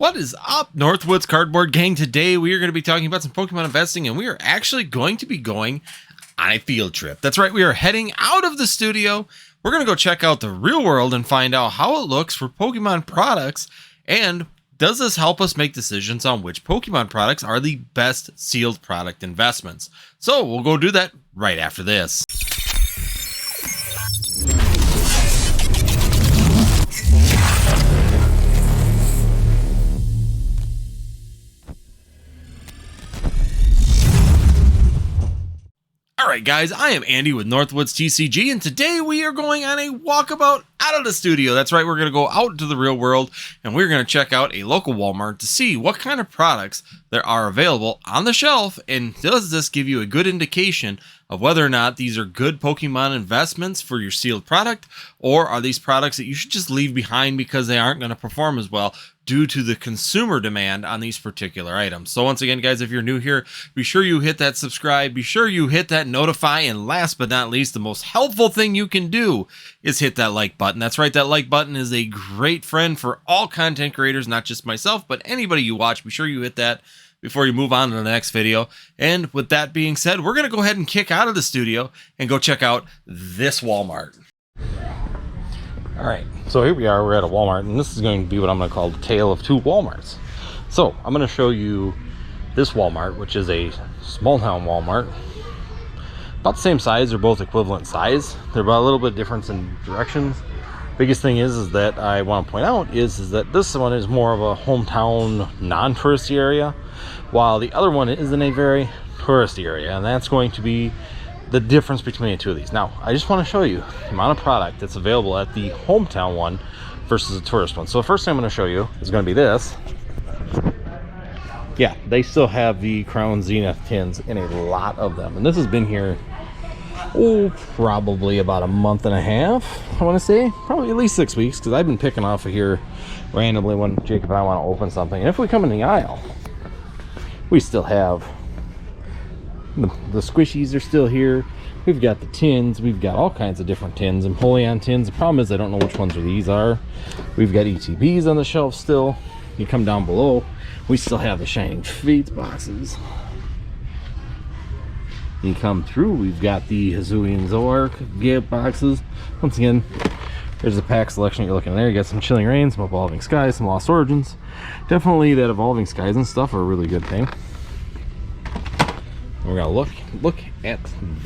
What is up, Northwoods Cardboard Gang? Today we are going to be talking about some Pokemon investing, and we are actually going to be going on a field trip. That's right, we are heading out of the studio. We're going to go check out the real world and find out how it looks for Pokemon products, and does this help us make decisions on which Pokemon products are the best sealed product investments. So we'll go do that right after this. Alright guys, I am Andy with Northwoods TCG, and today we are going on a walkabout out of the studio. That's right, we're going to go out into the real world, and we're going to check out a local Walmart to see what kind of products there are available on the shelf, and does this give you a good indication of whether or not these are good Pokemon investments for your sealed product, or are these products that you should just leave behind because they aren't going to perform as well due to the consumer demand on these particular items. So once again, guys, if you're new here, be sure you hit that subscribe, be sure you hit that notify, and last but not least, the most helpful thing you can do is hit that like button. That's right, that like button is a great friend for all content creators, not just myself, but anybody you watch. Be sure you hit that before you move on to the next video. And with that being said, we're going to go ahead and kick out of the studio and go check out this Walmart. All right, so here we are, we're at a Walmart, and this is going to be what I'm going to call the tale of two Walmarts. So I'm going to show you this Walmart, which is a small town Walmart. About the same size, they're both equivalent size. They're about a little bit difference in directions. Biggest thing is that I want to point out is that this one is more of a hometown non-touristy area, while the other one is in a very touristy area, and that's going to be the difference between the two of these. Now, I just want to show you the amount of product that's available at the hometown one versus the tourist one. So the first thing I'm going to show you is going to be this. Yeah, they still have the Crown Zenith tins in a lot of them, and this has been here probably about a month and a half, I want to say, probably at least 6 weeks, because I've been picking off of here randomly when Jacob and I want to open something. And if we come in the aisle, we still have the squishies are still here. We've got the tins, we've got all kinds of different tins and Polion tins. The problem is I don't know which ones these are. We've got ETBs on the shelf still. You come down below, we still have the Shining Fates boxes. You come through, we've got the Hisuian Zoroark gift boxes. Once again, there's the pack selection you're looking at there. You got some Chilling Reign, some Evolving Skies, some Lost Origins. Definitely that Evolving Skies and stuff are a really good thing. We're gonna look at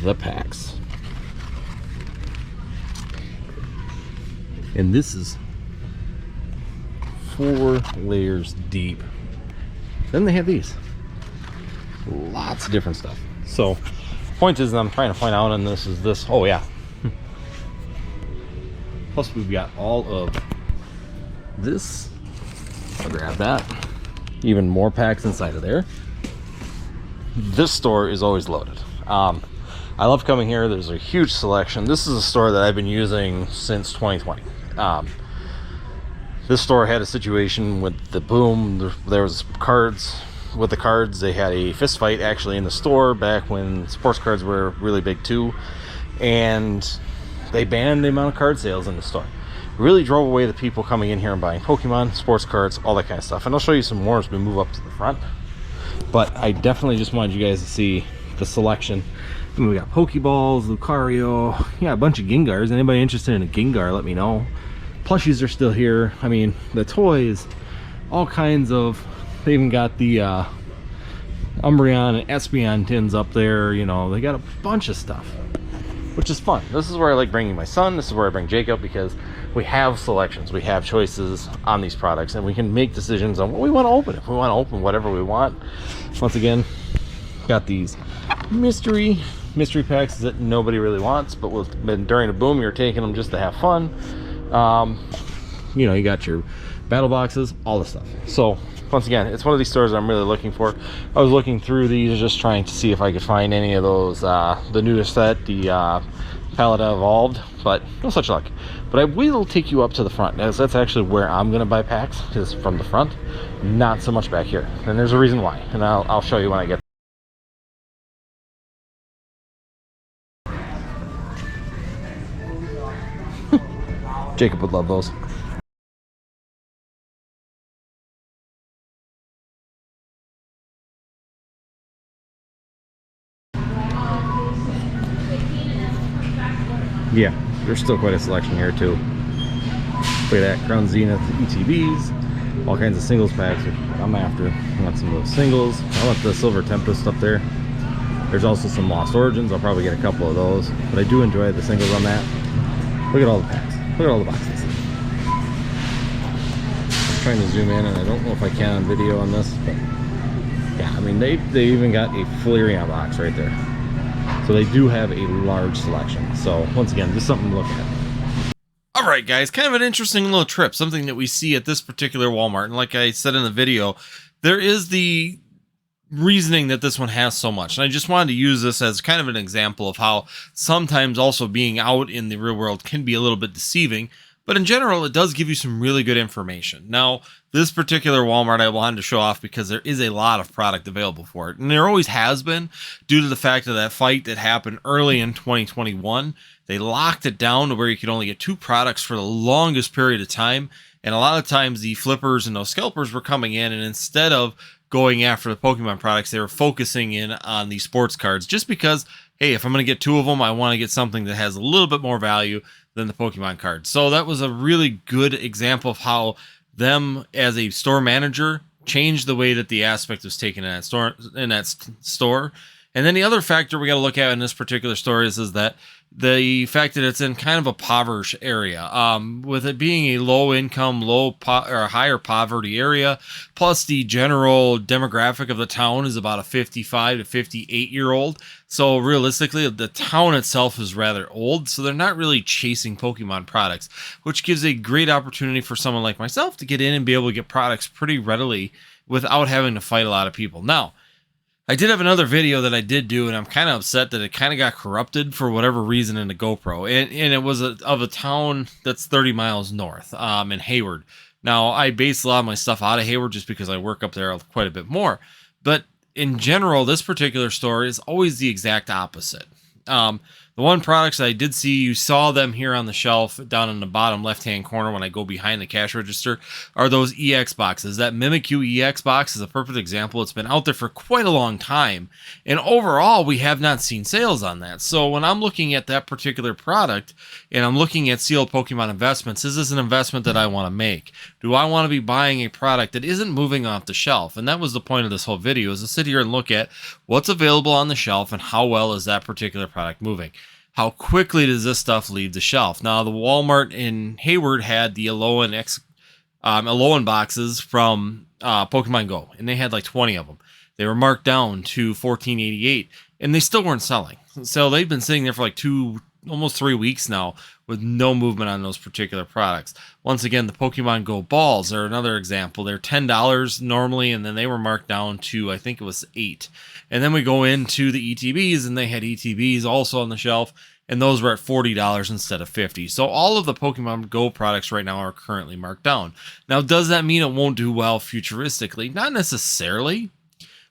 the packs, and this is 4 layers deep. Then they have these, lots of different stuff. So point is, I'm trying to find out, and this is this. Oh yeah. Plus we've got all of this. I'll grab that. Even more packs inside of there. This store is always loaded. I love coming here. There's a huge selection. This is a store that I've been using since 2020. This store had a situation with the boom. There was cards. With the cards, they had a fist fight actually in the store back when sports cards were really big too, and they banned the amount of card sales in the store. Really drove away the people coming in here and buying Pokemon, sports cards, all that kind of stuff. And I'll show you some more as we move up to the front. But I definitely just wanted you guys to see the selection. I mean, we got Pokeballs, Lucario, yeah, a bunch of Gengars. Anybody interested in a Gengar, let me know. Plushies are still here. I mean, the toys, all kinds of. They even got the Umbreon and Espeon tins up there. You know, they got a bunch of stuff, which is fun. This is where I like bringing my son. This is where I bring Jacob, because we have selections, we have choices on these products, and we can make decisions on what we want to open. If we want to open whatever we want. Once again, got these mystery packs that nobody really wants, but during the boom, you're taking them just to have fun. You know, you got your battle boxes, all the stuff. So once again, it's one of these stores I'm really looking for. I was looking through these, just trying to see if I could find any of those, the newest set, the Palette Evolved, but no such luck. But I will take you up to the front, as that's actually where I'm going to buy packs, is from the front, not so much back here. And there's a reason why, and I'll show you when I get Jacob would love those. yeah, there's still quite a selection here too. Look at that, Crown Zenith ETBs, all kinds of singles packs. I'm after. I want some of those singles. I want the Silver Tempest up there. There's also some Lost Origins. I'll probably get a couple of those, but I do enjoy the singles on that. Look at all the packs. Look at all the boxes. I'm trying to zoom in, and I don't know if I can on video on this, but yeah, I mean, they even got a Flareon box right there. So they do have a large selection. So once again, just something to look at. All right, guys, kind of an interesting little trip, something that we see at this particular Walmart. And like I said in the video, there is the reasoning that this one has so much. And I just wanted to use this as kind of an example of how sometimes also being out in the real world can be a little bit deceiving. But in general, it does give you some really good information. Now, this particular Walmart I wanted to show off because there is a lot of product available for it. And there always has been, due to the fact of that fight that happened early in 2021. They locked it down to where you could only get 2 products for the longest period of time. And a lot of times the flippers and those scalpers were coming in, and instead of going after the Pokemon products, they were focusing in on the sports cards, just because, hey, if I'm going to get 2 of them, I want to get something that has a little bit more value than the Pokemon cards. So that was a really good example of how them as a store manager changed the way that the aspect was taken in that store. And then the other factor we got to look at in this particular store is that the fact that it's in kind of a impoverished area, with it being a low income, or higher poverty area, plus the general demographic of the town is about a 55 to 58-year-old. So realistically, the town itself is rather old, so they're not really chasing Pokemon products, which gives a great opportunity for someone like myself to get in and be able to get products pretty readily without having to fight a lot of people. Now, I did have another video that I did do, and I'm kind of upset that it kind of got corrupted for whatever reason in the GoPro. And it was of a town that's 30 miles north, in Hayward. Now, I base a lot of my stuff out of Hayward just because I work up there quite a bit more. But in general, this particular store is always the exact opposite. The one products that I did see, you saw them here on the shelf down in the bottom left-hand corner when I go behind the cash register, are those EX boxes. That Mimikyu EX box is a perfect example. It's been out there for quite a long time, and overall, we have not seen sales on that. So when I'm looking at that particular product, and I'm looking at sealed Pokemon investments, is this an investment that I want to make? Do I want to be buying a product that isn't moving off the shelf? And that was the point of this whole video, is to sit here and look at what's available on the shelf and how well is that particular product moving. How quickly does this stuff leave the shelf? Now, the Walmart in Hayward had the Alolan boxes from Pokemon Go, and they had like 20 of them. They were marked down to $14.88, and they still weren't selling. So they've been sitting there for like almost 3 weeks now with no movement on those particular products. Once again, the Pokemon Go balls are another example. They're $10 normally, and then they were marked down to, I think it was $8. And then we go into the ETBs, and they had ETBs also on the shelf, and those were at $40 instead of $50. So all of the Pokemon Go products right now are currently marked down. Now, does that mean it won't do well futuristically? Not necessarily.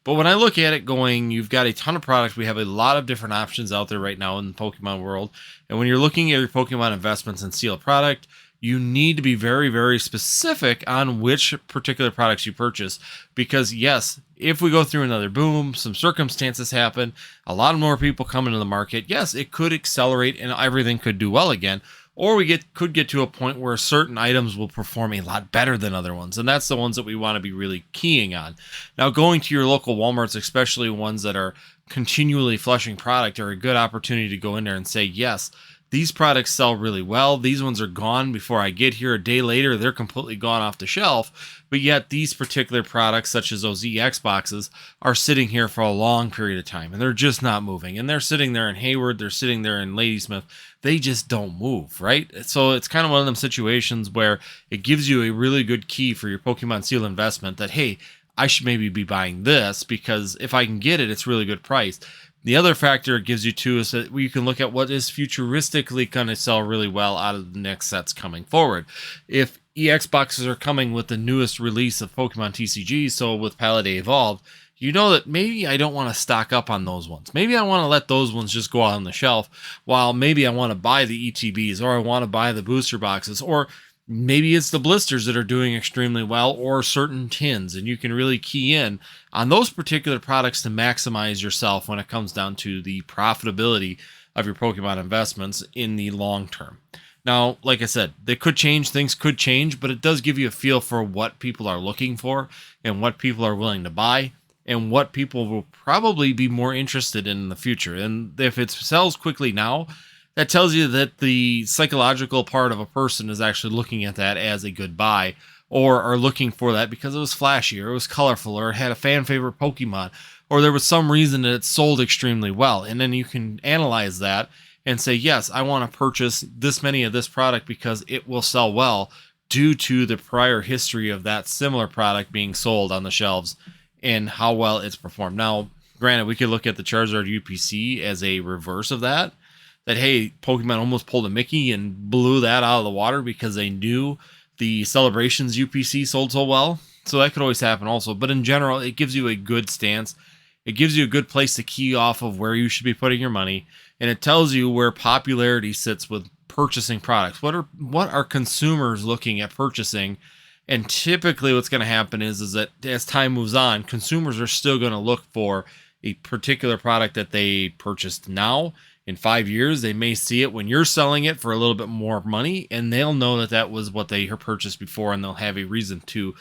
But when I look at it going, you've got a ton of products. We have a lot of different options out there right now in the Pokemon world. And when you're looking at your Pokemon investments and sealed product, you need to be very, very specific on which particular products you purchase. Because yes, if we go through another boom, some circumstances happen, a lot of more people come into the market, yes, it could accelerate and everything could do well again. Or we could get to a point where certain items will perform a lot better than other ones. And that's the ones that we want to be really keying on. Now, going to your local Walmarts, especially ones that are continually flushing product, are a good opportunity to go in there and say, yes, these products sell really well. These ones are gone before I get here. A day later, they're completely gone off the shelf. But yet these particular products, such as those EX boxes, are sitting here for a long period of time. And they're just not moving. And they're sitting there in Hayward. They're sitting there in Ladysmith. They just don't move, right? So it's kind of one of them situations where it gives you a really good key for your Pokemon Seal investment that, hey, I should maybe be buying this because if I can get it, it's really good price. The other factor it gives you too is that you can look at what is futuristically going to sell really well out of the next sets coming forward. If EX boxes are coming with the newest release of Pokemon TCG, so with Paldea Evolved, you know that maybe I don't want to stock up on those ones. Maybe I want to let those ones just go out on the shelf, while maybe I want to buy the ETBs, or I want to buy the booster boxes, or maybe it's the blisters that are doing extremely well, or certain tins, and you can really key in on those particular products to maximize yourself when it comes down to the profitability of your Pokemon investments in the long term. Now, like I said, they could change, things could change, but it does give you a feel for what people are looking for and what people are willing to buy and what people will probably be more interested in the future. And if it sells quickly now, that tells you that the psychological part of a person is actually looking at that as a good buy, or are looking for that because it was flashy, or it was colorful, or it had a fan favorite Pokemon, or there was some reason that it sold extremely well. And then you can analyze that and say, yes, I want to purchase this many of this product because it will sell well due to the prior history of that similar product being sold on the shelves and how well it's performed. Now, granted, we could look at the Charizard UPC as a reverse of that, hey, Pokemon almost pulled a Mickey and blew that out of the water because they knew the Celebrations UPC sold so well. So that could always happen also. But in general, it gives you a good stance. It gives you a good place to key off of where you should be putting your money. And it tells you where popularity sits with purchasing products. What are consumers looking at purchasing? And typically what's going to happen is that as time moves on, consumers are still going to look for a particular product that they purchased now. In 5 years, they may see it when you're selling it for a little bit more money, and they'll know that that was what they purchased before, and they'll have a reason to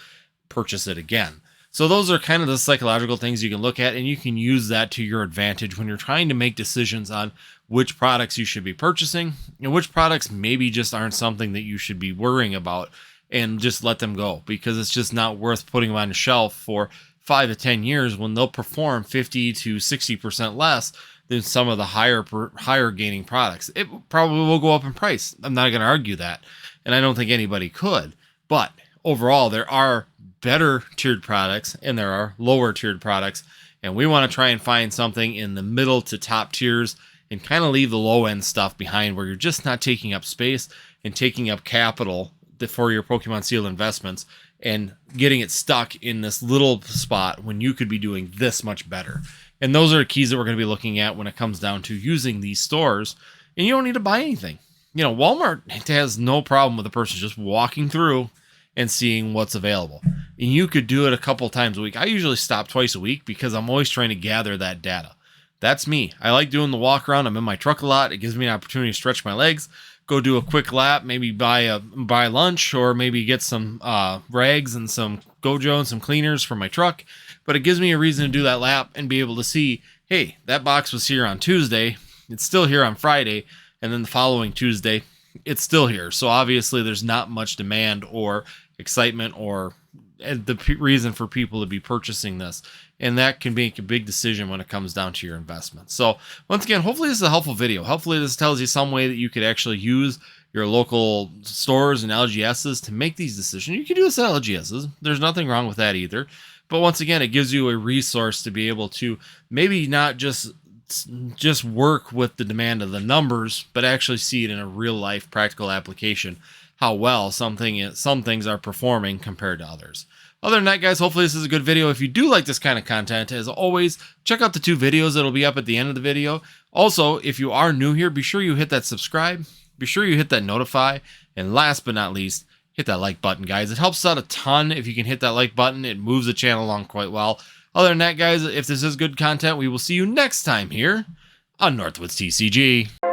purchase it again. So those are kind of the psychological things you can look at, and you can use that to your advantage when you're trying to make decisions on which products you should be purchasing and which products maybe just aren't something that you should be worrying about, and just let them go, because it's just not worth putting them on a shelf for 5 to 10 years when they'll perform 50 to 60% less than some of the higher gaining products. It probably will go up in price. I'm not going to argue that, and I don't think anybody could. But overall, there are better tiered products and there are lower tiered products, and we want to try and find something in the middle to top tiers and kind of leave the low end stuff behind, where you're just not taking up space and taking up capital for your Pokemon Seal investments and getting it stuck in this little spot when you could be doing this much better. And those are keys that we're going to be looking at when it comes down to using these stores. And you don't need to buy anything. You know, Walmart has no problem with a person just walking through and seeing what's available. And you could do it a couple times a week. I usually stop twice a week because I'm always trying to gather that data. That's me. I like doing the walk around. I'm in my truck a lot. It gives me an opportunity to stretch my legs, go do a quick lap, maybe buy lunch, or maybe get some rags and some Gojo and some cleaners for my truck. But it gives me a reason to do that lap and be able to see, hey, that box was here on Tuesday, it's still here on Friday, and then the following Tuesday, it's still here. So obviously there's not much demand or excitement or the reason for people to be purchasing this. And that can make a big decision when it comes down to your investment. So once again, hopefully this is a helpful video. Hopefully this tells you some way that you could actually use your local stores and LGSs to make these decisions. You can do this at LGSs. There's nothing wrong with that either. But once again, it gives you a resource to be able to maybe not just work with the demand of the numbers, but actually see it in a real life practical application, how well some things are performing compared to others. Other than that, guys, hopefully this is a good video. If you do like this kind of content, as always, check out the 2 videos that'll be up at the end of the video. Also, if you are new here, be sure you hit that subscribe, be sure you hit that notify, and last but not least, hit that like button, guys. It helps out a ton if you can hit that like button. It moves the channel along quite well. Other than that, guys, if this is good content, we will see you next time here on Northwoods TCG.